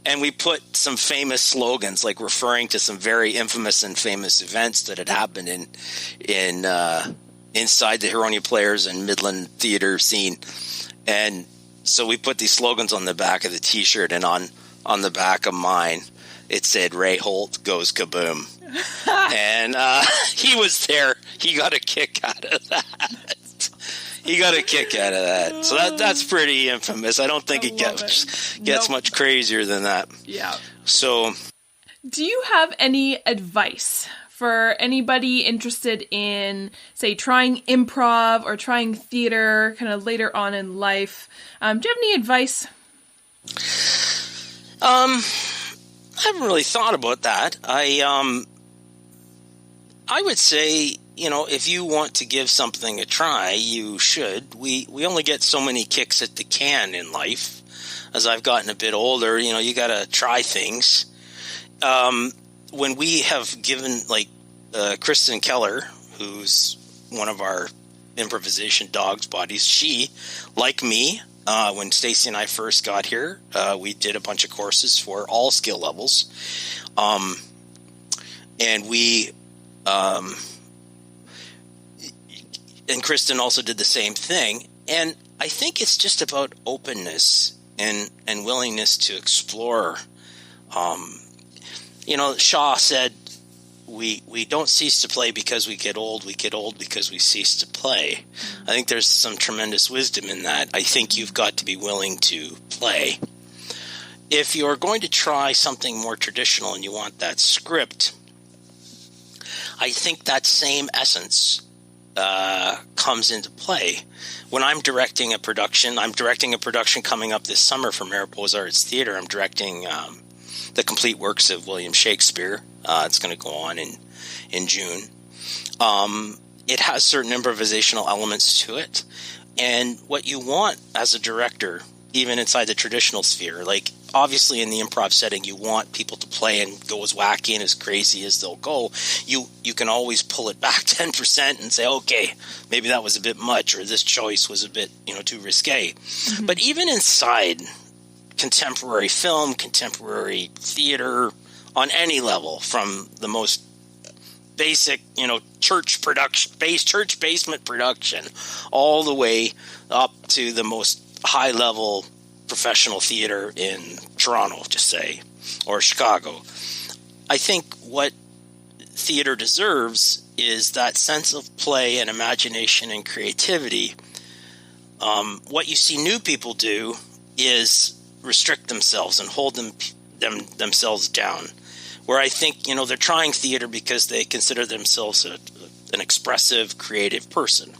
And we put some famous slogans, like referring to some very infamous and famous events that had happened in inside the Huronia Players and Midland theater scene. And so we put these slogans on the back of the T-shirt, and on the back of mine, it said, "Ray Holt goes kaboom." And he was there. He got a kick out of that. So that's pretty infamous. I don't think it gets much crazier than that. Yeah. So, do you have any advice for anybody interested in, say, trying improv or trying theater kind of later on in life? Do you have any advice? I haven't really thought about that. I would say, if you want to give something a try, you should. We only get so many kicks at the can in life. As I've gotten a bit older, you got to try things. When we have given, like, Kristen Keller, who's one of our improvisation dogs buddies, she, like me, when Stacy and I first got here, we did a bunch of courses for all skill levels. And we... and Kristen also did the same thing. And I think it's just about openness and willingness to explore. Shaw said, we don't cease to play because we get old. We get old because we cease to play. I think there's some tremendous wisdom in that. I think you've got to be willing to play. If you're going to try something more traditional and you want that script, I think that same essence comes into play. When I'm directing a production coming up this summer for Mariposa Arts Theatre. I'm directing the complete works of William Shakespeare. It's going to go on in June. It has certain improvisational elements to it. And what you want as a director, even inside the traditional sphere, like obviously in the improv setting, you want people to play and go as wacky and as crazy as they'll go. You can always pull it back 10% and say, okay, maybe that was a bit much, or this choice was a bit, too risque. Mm-hmm. But even inside contemporary film, contemporary theater, on any level, from the most basic, church basement production, all the way up to the most high-level professional theater in Toronto, just say, or Chicago. I think what theater deserves is that sense of play and imagination and creativity. What you see new people do is restrict themselves and hold themselves down, where I think, they're trying theater because they consider themselves an expressive, creative person.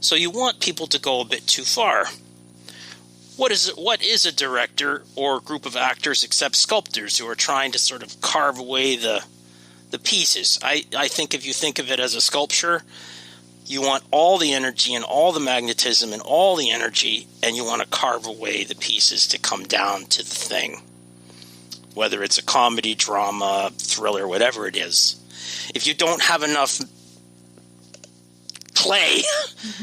So you want people to go a bit too far. What is a director or group of actors except sculptors who are trying to sort of carve away the pieces? I think if you think of it as a sculpture, you want all the energy and all the magnetism and all the energy, and you want to carve away the pieces to come down to the thing. Whether it's a comedy, drama, thriller, whatever it is. If you don't have enough clay,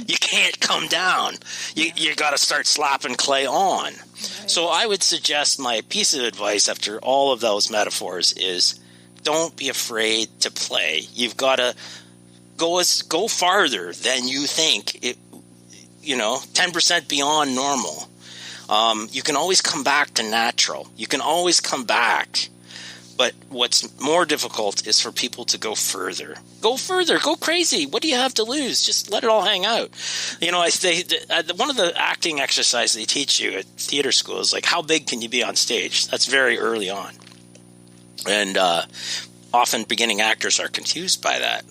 you can't come down. You got to start slapping clay on. Right. So I would suggest my piece of advice after all of those metaphors is don't be afraid to play. You've got to go farther than you think. 10% beyond normal. You can always come back to natural. You can always come back. But what's more difficult is for people to go further. Go further. Go crazy. What do you have to lose? Just let it all hang out. One of the acting exercises they teach you at theater school is like, how big can you be on stage? That's very early on. And often beginning actors are confused by that.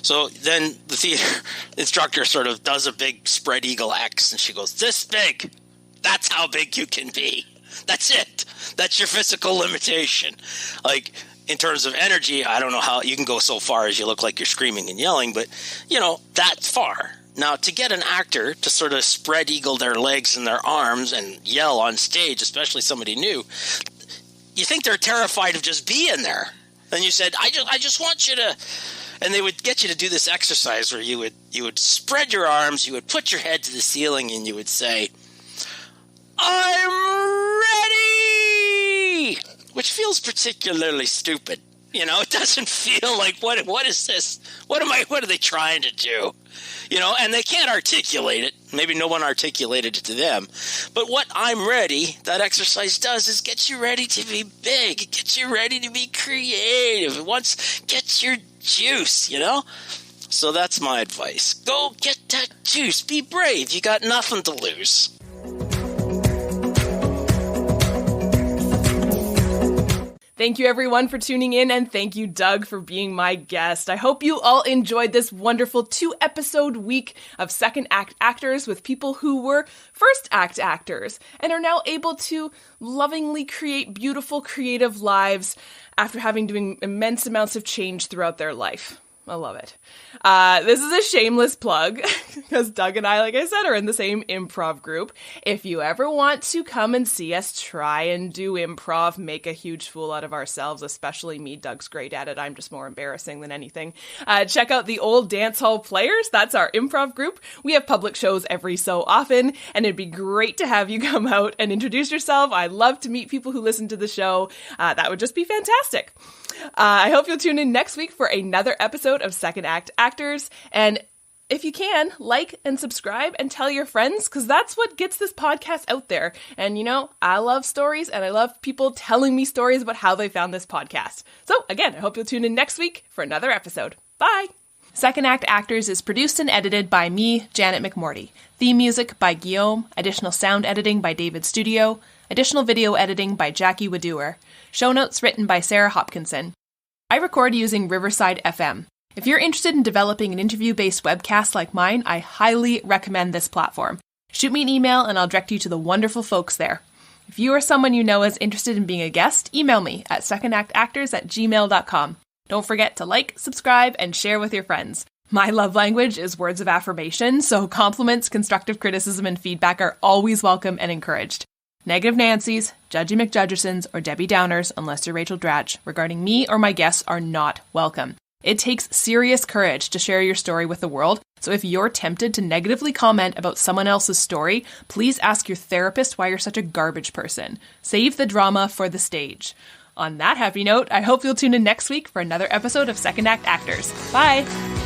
So then the theater instructor sort of does a big spread eagle X, and she goes, this big. That's how big you can be. That's it. That's your physical limitation. Like, in terms of energy, I don't know how you can go so far as you look like you're screaming and yelling, but, that far. Now, to get an actor to sort of spread eagle their legs and their arms and yell on stage, especially somebody new, you think they're terrified of just being there. Then you said, I just want you to... And they would get you to do this exercise where you would spread your arms, you would put your head to the ceiling, and you would say, I'm ready! Which feels particularly stupid. It doesn't feel like, what is this? What are they trying to do? And they can't articulate it. Maybe no one articulated it to them. But what I'm ready, that exercise does, is get you ready to be big. It gets you ready to be creative. It gets your juice, So that's my advice. Go get that juice. Be brave. You got nothing to lose. Thank you, everyone, for tuning in, and thank you, Doug, for being my guest. I hope you all enjoyed this wonderful 2-episode week of second act actors with people who were first act actors and are now able to lovingly create beautiful, creative lives after having doing immense amounts of change throughout their life. I love it. This is a shameless plug because Doug and I, like I said, are in the same improv group. If you ever want to come and see us try and do improv, make a huge fool out of ourselves, especially me, Doug's great at it. I'm just more embarrassing than anything. Check out the Old Dance Hall Players. That's our improv group. We have public shows every so often, and it'd be great to have you come out and introduce yourself. I love to meet people who listen to the show. That would just be fantastic. I hope you'll tune in next week for another episode of Second Act Actors. And if you can, like and subscribe and tell your friends, because that's what gets this podcast out there. And I love stories and I love people telling me stories about how they found this podcast. So again, I hope you'll tune in next week for another episode. Bye! Second Act Actors is produced and edited by me, Janet McMorty. Theme music by Guillaume. Additional sound editing by David Studio. Additional video editing by Jackie Wadoer. Show notes written by Sarah Hopkinson. I record using Riverside FM. If you're interested in developing an interview-based webcast like mine, I highly recommend this platform. Shoot me an email and I'll direct you to the wonderful folks there. If you or someone you know is interested in being a guest, email me at secondactactors@gmail.com. Don't forget to like, subscribe, and share with your friends. My love language is words of affirmation, so compliments, constructive criticism, and feedback are always welcome and encouraged. Negative Nancys, Judgy McJudgersons, or Debbie Downers, unless you're Rachel Dratch, regarding me or my guests are not welcome. It takes serious courage to share your story with the world, so if you're tempted to negatively comment about someone else's story, please ask your therapist why you're such a garbage person. Save the drama for the stage. On that happy note, I hope you'll tune in next week for another episode of Second Act Actors. Bye!